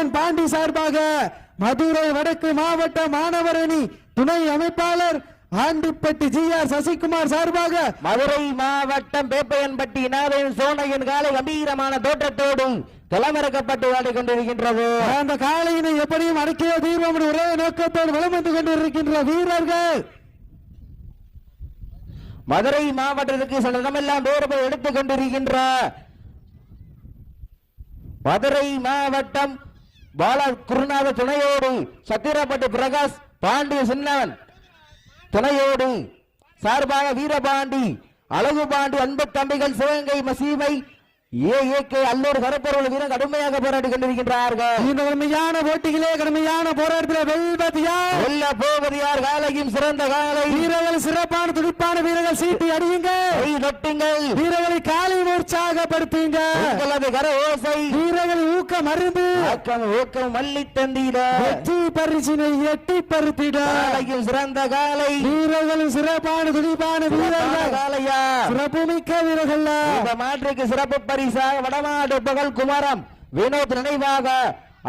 கற்கான் பாண்டி சார்பாக மதுரை வடக்கு மாவட்ட மாணவர் அணி துணை அமைப்பாளர் ஆண்டிப்பட்டி GR சசிகுமார் சார்பாக மதுரை மாவட்டம் பேப்பையன்பட்டி நாதன் சோனையின் காலை கம்பீரமான தோற்றத்தோடு களமிறக்கப்பட்டு ஆடிக் கொண்டிருக்கின்றது. அந்த காலையினை எப்படியும் அடக்கிய தீர்வம் ஒரே நோக்கத்தோடு வலம் வந்து கொண்டிருக்கின்ற வீரர்கள் மதுரை மாவட்டத்திற்கு சில இடமெல்லாம் வேறுபை எடுத்துக் கொண்டிருக்கின்ற மதுரை மாவட்டம் பால குருநாத துணையோடு சத்திரப்பட்டு பிரகாஷ் பாண்டிய சின்னவன் துணையோடு சார்பாக வீரபாண்டி அழகு பாண்டி அன்பு தம்பிகள் சிவகங்கை மசீமை ஏகே அல்லூர் கருப்பொருள் வீரர் கடுமையாக போராடி கொண்டிருக்கின்றார்கள். இந்த கடுமையான போட்டிகளே கடுமையான போராட்டத்தில் வெல்ல போவது யார்? காலையும் சிறந்த காலை வீரர்கள் சிறப்பான துடிப்பான வீரர்கள் சீட்டி அடியுங்கள் வீரர்களை காலை உற்சாகப்படுத்துங்க கர ஓசை வீரர்கள் ஊக்கம் அருந்து ஊக்கம் மல்லி தந்திட வெற்றி பரிசினை எட்டி பருத்திட காலையும் சிறந்த காலை வீரர்களும் சிறப்பான துடிப்பான வீரர்கள் காலையா சிறப்பு மிக்க வீரர்கள் இந்த மாற்றுக்கு சிறப்பு வடமாடு பகல் குமாரம் வினோத் நினைவாக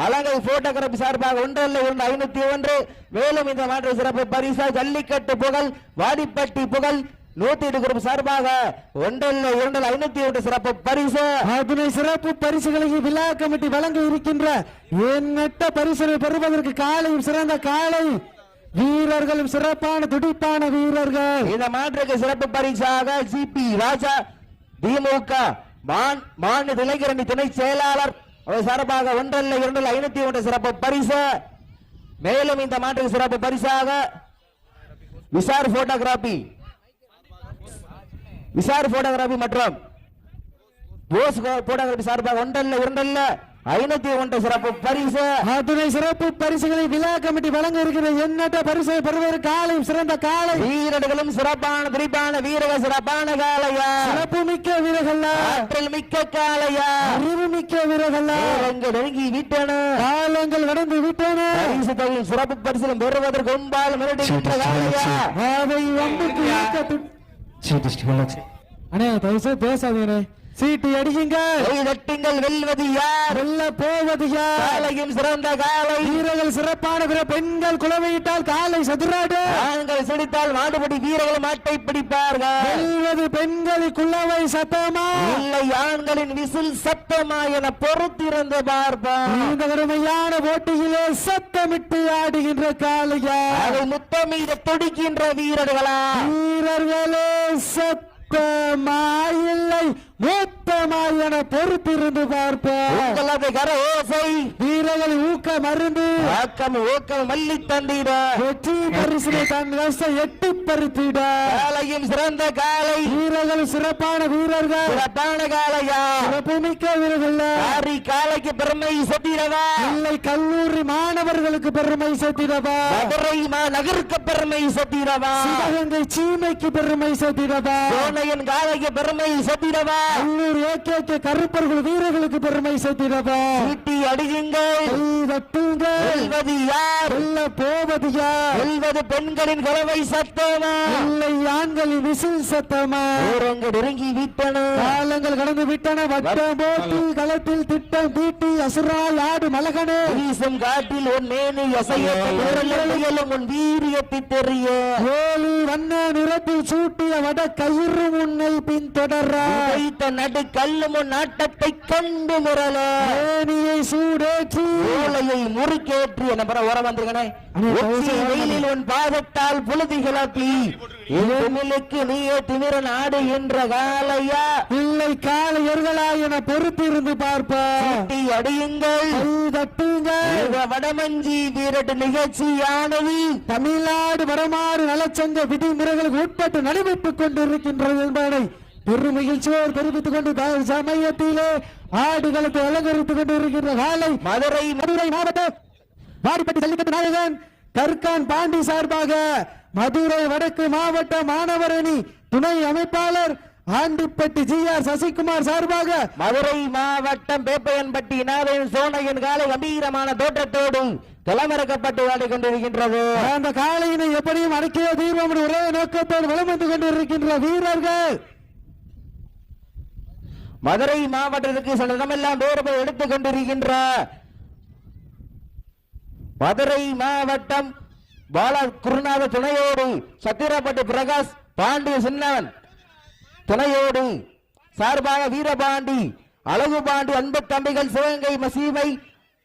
அலங்கை போட்டோகிராபி சார்பாக 1,501. மேலும் இந்த மாற்று சிறப்பு பரிசா ஜல்லிக்கட்டு புகழ் வாடிப்பட்டி புகழ் 102 சார்பாக 1,501 சிறப்பு பரிசு. அத்துணை சிறப்பு பரிசுகளை விழா கமிட்டி வழங்க இருக்கின்ற எண்ணற்ற பரிசுகளை பெறுவதற்கு காலையும் சிறந்த காலை வீரர்களும் சிறப்பான துடிப்பான வீரர்கள். இந்த மாற்றுக்கு சிறப்பு பரிசாக GP ராஜா திமுக மாநில இளைஞரணி துணை செயலாளர் சார்பாக 1,501 சிறப்பு பரிசு. மேலும் இந்த மாற்றுக்கு சிறப்பு பரிசாக விசார் போட்டோகிராபி மற்றும் போட்டோகிராபி சார்பாக 1,501 சிறப்பு பரிசு. அத்துணை சிறப்பு பரிசுகளை விழா கமிட்டி வழங்க இருக்கிற எண்ணற்ற பரிசை பெறுவதற்கு காலையும் சிறந்த காலை வீரர்களும் சிறப்பான துடிப்பான வீரர்கள் சிறப்பான காலையா சிறப்பு மிக்க வீரர்கள் ஆற்றல் மிக்க காலையா அறிவு மிக்க வீரர்கள் நெருங்கி விட்டன காலங்கள் கடந்து விட்டன பரிசு தொகையில் சிறப்பு பரிசிலும் பெறுவதற்கு ஒன்பால் மிரட்டுகின்ற காலையா அதை வம்புக்கு அண்ணே தயவுசெய்து பேசாதீங்க சீட்டி அடியுங்கள் வெல்வது யார் வெல்ல போவது யார் காலையும் சிறந்த காலை வீரர்கள் சிறப்பான பெண்கள் குலவையிட்டால் காலை சதுராடு ஆண்கள் சிடித்தால் மாடுபடி வீரர்கள் மாட்டை பிடிப்பார்கள் வெல்வது பெண்கள் குலவை சத்தமா இல்லை ஆண்களின் விசில் சத்தமா என பொறுத்திருந்து பார்ப்பார். இந்த கடுமையான போட்டியிலே சத்தமிட்டு ஆடுகின்ற காலையா அதை முத்தமீத துடிக்கின்ற வீரர்களா வீரர்களே சத்தமாயில்லை மூத்தமாயன பொறுத்திருந்து பார்ப்போம். உங்களது கர ஓசை வீரர்கள் ஊக்கம் அருந்து ஊக்கம் மல்லி தந்திட வெற்றி பரிசினை தன் எட்டி பருத்திட காலையும் சிறந்த காலை வீரர்கள் சிறப்பான வீரர்கள் சிறப்பான காலையா சிறப்பு மிக்க வீரர்கள் காலைக்கு பெருமை சேர்த்திடவா இல்லை கல்லூரி மாணவர்களுக்கு பெருமை சேர்த்திடவா மதுரை நகருக்கு பெருமை சேர்த்திடவா சிவகங்கை சீமைக்கு பெருமை சேர்த்திடவா சோனையின் காலைக்கு பெருமை சேர்த்திடவா உள்ளூர் ஏகே கருப்பர்கள் வீரர்களுக்கு பெருமை சேர்த்திடவா சீட்டி அடியுங்கள் வெல்வது யார் வெல்ல போவது யார் வெல்வது பெண்களின் கலவை சத்தமா இல்லை ஆண்களின் விசில் சத்தமா ஊரங்கள் நெருங்கி விட்டன காலங்கள் கடந்து விட்டன வட்டம் போட்டி களத்தில் திட்டம் தீட்டி அசுரால் ஆடு மலகனே வீசும் காட்டில் உன் மேனி அசையும் உன் வீரியத்தை தெரிய ஏழு வண்ண நிறத்தில் சூட்டிய வட கயிறு உன்னை பின்தொடர நடு கல்லும் நாட்டத்தை கண்டு முரல மேனியை சூடேற்றி மூளையை முறுக்கேற்றி என்ன பெற உரம் வந்திருக்கனே வெயிலில் உன் பாதத்தால் புழுதி கிளப்பி இவனுக்கு நீயே திமிர நாடு என்ற காலையா இல்லை காலையர்களா என பொறுத்திருந்து பார்ப்போம். அடியுங்கள் வடமஞ்சி வீரட்டு நிகழ்ச்சியானது தமிழ்நாடு வடமாறு நலச்சங்க விதிமுறைகளுக்கு உட்பட்டு நடைபெற்றுக் கொண்டிருக்கின்றது என்பதை பெரும் மகிழ்ச்சியோடு தெரிவித்துக் கொண்டு சமயத்திலே ஆடுகளத்தை அலங்கரித்துக் கொண்டிருக்கின்ற காலை மதுரை மாவட்டம் வாடிப்பட்டி ஜல்லிக்கட்டு நாயகன் கற்கான் பாண்டி சார்பாக மதுரை வடக்கு மாவட்ட மாணவர் அணி துணை அமைப்பாளர் ஆண்டிப்பட்டி GR சசிகுமார் சார்பாக மதுரை மாவட்டம் பேப்பையன்பட்டி நாதன் சோனையின் காலை கம்பீரமான தோற்றத்தோடு களமிறக்கப்பட்டு ஆடிக் கொண்டிருக்கின்றது. அந்த காலையினை எப்படியும் அடக்கிய தீர்வம் ஒரே நோக்கத்தோடு வலம் வந்து கொண்டிருக்கின்ற வீரர்கள் மதுரை மாவட்டத்திற்கு சில இடமெல்லாம் வேறுபை எடுத்துக் கொண்டிருக்கின்ற மதுரை மாவட்டம் பாலா குருநாத துணையோடு சத்திரப்பட்டு பிரகாஷ் பாண்டிய சின்னவன் துணையோடு சார்பாக வீரபாண்டி அழகு பாண்டி அன்பு தம்பிகள் சிவகங்கை மசீமை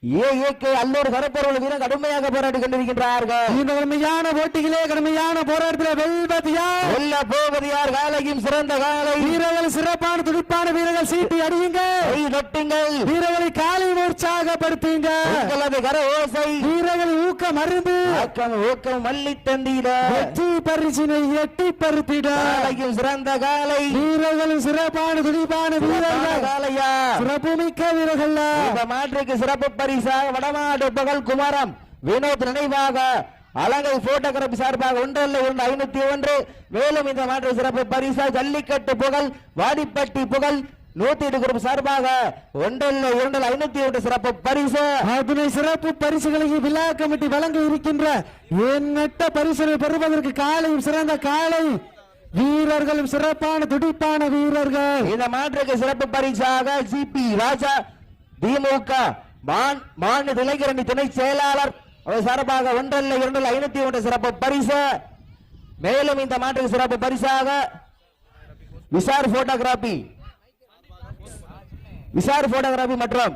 ஏஏகே அல்லூர் கருப்பொருள் வீரர் கடுமையாக போராடி கொண்டிருக்கின்றார்கள். இந்த கடுமையான போட்டிகளே கடுமையான போராட்டத்தில் வெல்ல போவது யார்? காலையும் சிறந்த காலை வீரர்கள் சிறப்பான துடிப்பான வீரர்கள் சீட்டி அடியுங்கள் வீரர்களை காலை உற்சாகப்படுத்துங்க கர ஓசை வீரர்கள் ஊக்கம் அருந்து ஊக்கம் மல்லி தந்தீர வெற்றி பரிசினை எட்டி பருத்திட காலையும் சிறந்த காலை வீரர்களும் சிறப்பான துடிப்பான வீரர்கள் காலையா சிறப்புமிக்க வீரர்கள் இந்த மாற்றுக்கு சிறப்பு பரிசாக வடமாடு பகல் குமாரம் வினோத் நினைவாக அலங்கை போட்டோகிராபி சார்பாக 1,501. மேலும் இந்த மாற்று சிறப்பு பரிசா ஜல்லிக்கட்டு புகழ் வாடிப்பட்டி புகழ் 108 குரூப் சார்பாக 1,501 சிறப்பு பரிசு. அதனை சிறப்பு பரிசுகளை விழா கமிட்டி வழங்க இருக்கின்ற எண்ணற்ற பரிசுகளை பெறுவதற்கு காலையும் சிறந்த காலை வீரர்களும் சிறப்பான துடிப்பான வீரர்கள். இந்த மாற்றுக்கு சிறப்பு பரிசாக ஜிபி ராஜா திமுக மாநில இளைஞரணி துணை செயலாளர் அவர் சார்பாக 1,501 சிறப்பு பரிசு. மேலும் இந்த மாற்றுக்கு சிறப்பு பரிசாக விசார் போட்டோகிராபி மற்றும்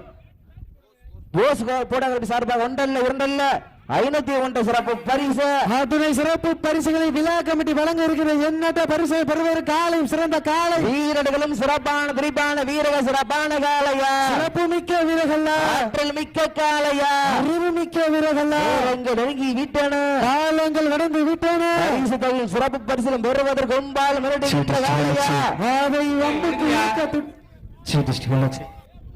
போஸ் போட்டோகிராபி சார்பாக 1,501 சிறப்பு பரிசு. அத்துணை சிறப்பு பரிசுகளை விழா கமிட்டி வழங்க இருக்கிற எண்ணற்ற பரிசை பெறுவதற்கு காலையும் சிறந்த காலை வீரர்களும் சிறப்பான துடிப்பான வீரர்கள் சிறப்பான காலையா சிறப்பு மிக்க வீரர்கள் ஆற்றல் மிக்க காலையா அறிவு மிக்க வீரர்கள் நெருங்கி விட்டன காலங்கள் நடந்து விட்டன பரிசு தொகையில் சிறப்பு பரிசிலும் பெறுவதற்கு முன்பால் மிரட்டுகின்ற காலையா அதை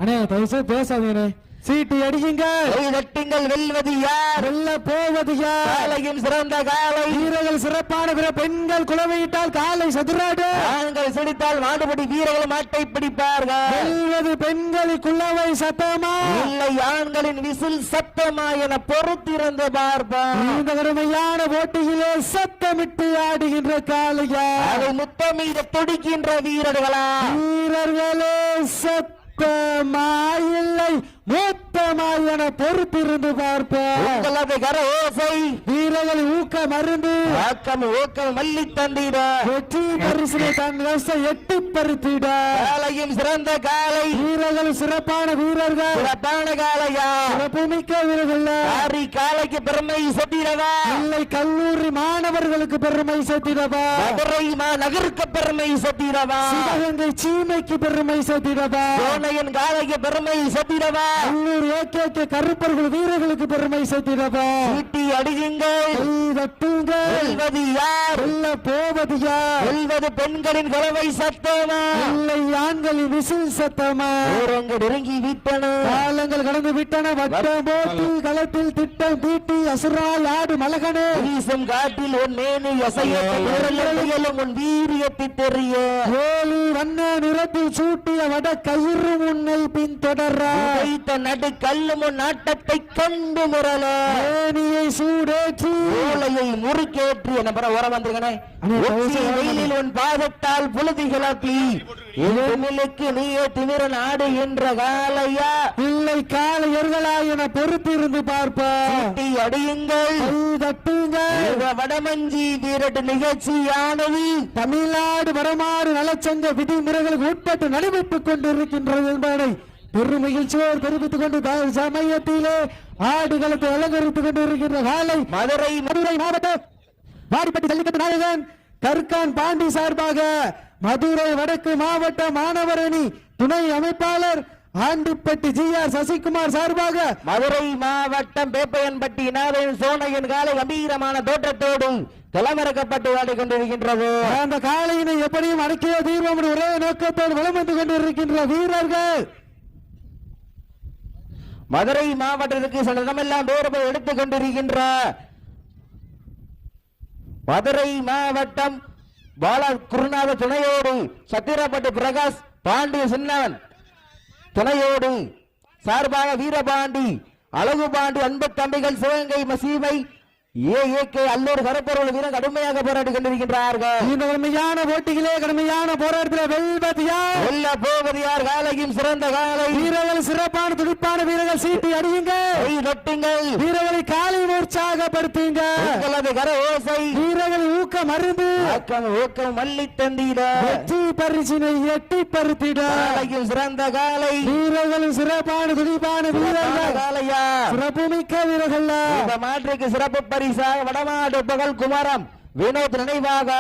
அண்ணே பரிசு பேசாதீங்க சீட்டி அடியுங்கள் வெல்வது யார்? வெல்ல போவது யார்? காலையும் சிறந்த காலை வீரர்கள் சிறப்பான பெண்கள் குலவையிட்டால் காலை சதுராடு ஆண்கள் சிடித்தால் மாடுபடி வீரர்கள் மாட்டை பிடிப்பார்கள். வெல்வது பெண்களின் குலவை சத்தமா இல்லை ஆண்களின் விசில் சத்தமா என பொறுத்திருந்து பார்ப்பார். இந்த கடுமையான போட்டியிலே சத்தமிட்டு ஆடுகின்ற காளையா அதை முத்தமீத துடிக்கின்ற வீரர்களா? வீரர்களே சத்தமாயில்லை மூத்தமாய் என பொறுத்திருந்து பார்ப்போம். உங்களது கர ஓசை வீரர்கள் ஊக்கம் அருந்து ஊக்கம் மல்லி தந்திட வெற்றி பரிசினை தன் வசம் எட்டி பருத்திட காலையும் சிறந்த காலை வீரர்கள் சிறப்பான வீரர்கள் சிறப்பான காலையா சிறப்புமிக்க வீரர்கள் காலைக்கு பெருமை சேர்த்திடவா இல்லை கல்லூரி மாணவர்களுக்கு பெருமை சேர்த்திடவா மதுரை மாநகருக்கு பெருமை சேர்த்திடவா சிவகங்கை சீமைக்கு பெருமை சேர்த்திடவா சோனையன் காலைக்கு பெருமை சேர்த்திடவா கல்லூரி ஏகே கருப்பர்கள் வீரர்களுக்கு பெருமை சேர்த்திடவா சீட்டி அடியுங்கள் வெல்வது யார்? வெல்ல போவது யார்? வெல்வது பெண்களின் கலவை சத்தமா இல்லை ஆண்களின் விசில் சத்தமா ஊரங்கள் நெருங்கி விட்டன காலங்கள் கடந்து விட்டன வட்டம் போட்டி களத்தில் திட்டம் தீட்டி அசுரால் ஆடு மலகனே வீசும் காட்டில் உன் மேனி அசையும் உன் வீரியத்தை தெரிய ஏழு வண்ண நிறத்தில் சூட்டிய வட கயிறு முன்னை பின் தொடர நடு கல்லும் உன் நாட்டத்தை கண்டு முரல மேனியை சூடேற்றி ஓலையை முறுக்கேற்றி என்ன பர உரம் வந்திருக்கனே வெயிலில் உன் பாதத்தால் புழுதி கிளப்பி இளமிலுக்கு நீயே திமிர நாடு என்ற காலையா இல்லை காலையர்களா என பொறுத்திருந்து பார்ப்பி அடியுங்கள் தட்டுங்கள் வடமஞ்சி வீரட்டு நிகழ்ச்சியானது தமிழ்நாடு வடமாடு நலச்சங்க விதிமுறைகளுக்கு உட்பட்டு நடைபெற்றுக் கொண்டிருக்கின்றது என்பதை பெரும் மகிழ்ச்சியோடு தெரிவித்துக் கொண்டு சமயத்திலே ஆடுகளத்தை அலங்கரித்துக் கொண்டிருக்கின்ற காலை மதுரை மாவட்டம் வாடிப்பட்டி ஜல்லிக்கட்டு நாயகன் கற்கான் பாண்டி சார்பாக மதுரை வடக்கு மாவட்ட மாணவர் அணி துணை அமைப்பாளர் ஆண்டிப்பட்டி ஜி.ஆர். சசிகுமார் சார்பாக மதுரை மாவட்டம் பேப்பையன்பட்டி நாதன் சோனையின் காலை கம்பீரமான தோற்றத்தோடு களமிறக்கப்பட்டு ஆடிக்கொண்டிருக்கின்றது. அந்த காலையினை எப்படியும் அடக்கிய தீர்வம் ஒரே நோக்கத்தோடு வலம் வந்து கொண்டிருக்கின்ற வீரர்கள் மதுரை மாவட்டத்திற்கு சில இடமெல்லாம் வேறுபை எடுத்துக் கொண்டிருக்கின்ற மதுரை மாவட்டம் பாலா குருநாத துணையோடு சத்திரப்பட்டு பிரகாஷ் பாண்டிய சின்னவன் துணையோடு சார்பாக வீரபாண்டி அழகு பாண்டி அன்பு தம்பிகள் சிவகங்கை மசீமை ஏகே அல்லூர் கருப்பொருள் வீரர் கடுமையாக போராடி கொண்டிருக்கின்றார்கள். இந்த கடுமையான போட்டிகளே கடுமையான போராட்டத்தில் வெல்வது யார்? வெல்ல போவது யார்? காலையும் சிறந்த காலை வீரர்கள் சிறப்பான துடிப்பான வீரர்கள் சீட்டி அடியுங்கள், நொட்டுங்கள், வீரர்களை காலை உற்சாகப்படுத்துங்க, உங்களது கர ஓசை வீரர்கள் ஊக்கம் அருந்து ஊக்கம் மல்லி தந்திட வெற்றி பரிசினை எட்டி பருத்திட காலையும் சிறந்த காலை வீரர்களும் சிறப்பான துடிப்பான வீரர்கள் காலையா சிறப்புமிக்க வீரர்கள். இந்த மாற்றுக்கு சிறப்பு பரிசாக வடமாடு பகல் குமாரம் வினோத் நினைவாக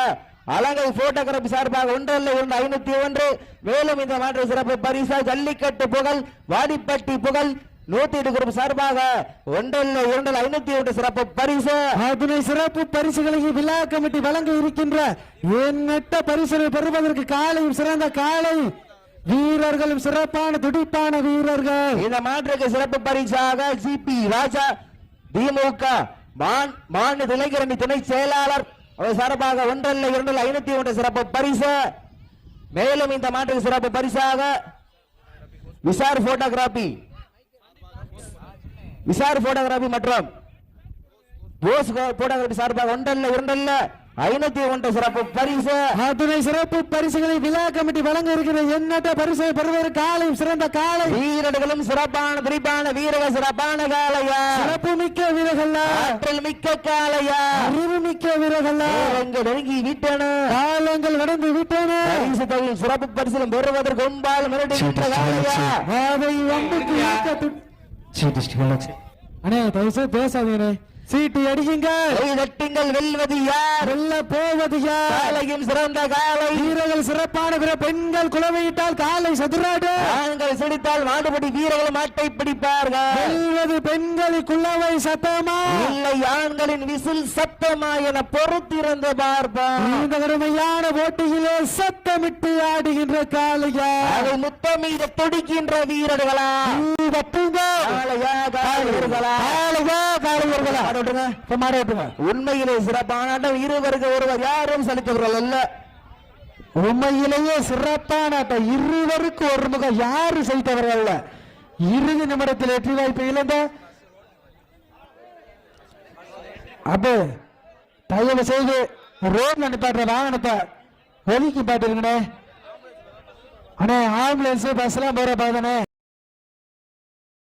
அலங்கை போட்டோகிராபி சார்பாக 1,501. மேலும் இந்த மாற்று சிறப்பு பரிசா ஜல்லிக்கட்டு புகழ் வாடிப்பட்டி புகழ் 108 குரூப் சார்பாக 1,501 சிறப்பு பரிசு. அதனை சிறப்பு பரிசுகளை விழா கமிட்டி வழங்க இருக்கின்ற எண்ணற்ற பரிசுகளை பெறுவதற்கு காலையும் சிறந்த காலை வீரர்களும் சிறப்பான துடிப்பான வீரர்கள். இந்த மாற்றுக்கு சிறப்பு பரிசாக ஜிபி ராஜா திமுக மாநில இளைஞரணி துணை செயலாளர் அவர் சார்பாக 1,501 சிறப்பு பரிசு. மேலும் இந்த மாற்றுக்கு சிறப்பு பரிசாக விசார் போட்டோகிராபி மற்றும் போஸ் போட்டோகிராபி சார்பாக 1,501 சிறப்பு பரிசு. அத்துணை சிறப்பு பரிசுகளை விழா கமிட்டி வழங்க இருக்கிற எண்ணற்ற பரிசை பெறுவதற்கு காலையும் சிறந்த காலை வீரர்களும் சிறப்பான துடிப்பான வீரர்கள் சிறப்பான காலையா சிறப்பு மிக்க வீரர்கள் ஆற்றல் மிக்க காலையா அறிவு மிக்க வீரர்கள் நெருங்கி விட்டன காலங்கள் நடந்து விட்டன பரிசு தொகையில் சிறப்பு பரிசிலும் பெறுவதற்கு ஒன்பால் மிரட்டுகின்ற காலையா அதை அண்ணே தயவுசெய்து பேசாதீங்க, சீட்டு அடிக்குங்கள், வெல்வது யார்? வெல்ல போவது யார்? காலையும் சிறந்த காலை வீரர்கள் சிறப்பான பெண்கள் குலவையிட்டால் காலை சதுராடு, ஆண்கள் சிரித்தால் மாடுபடி வீரர்கள் மாட்டை பிடிப்பார்கள். வெல்வது பெண்களின் குலவை சத்தமா இல்லை ஆண்களின் விசில் சத்தமா என பொறுத்திருந்து பார்ப்பார். இந்த கடுமையான போட்டியிலே சத்தமிட்டு ஆடுகின்ற காளையா அதை முத்தமீத துடிக்கின்ற வீரர்களா உண்மையிலே சிறப்பான இருவருக்கு ஒருவர் யாரும் சலித்தவர்கள் அல்ல. உண்மையிலேயே சிறப்பான இருவருக்கு ஒரு முகம் யாரும் சலித்தவர்கள் அல்ல. இறுதி நிமிடத்தில் வெற்றி வாய்ப்பு இழந்த அப்ப தயவு செய்து ரோட்ல நிப்பாட்டுற வாகனத்தை ஒதுக்கி பாட்டுருங்கண்ணே. அண்ணே ஆம்புலன்ஸ் பஸ் எல்லாம் போற பாதனே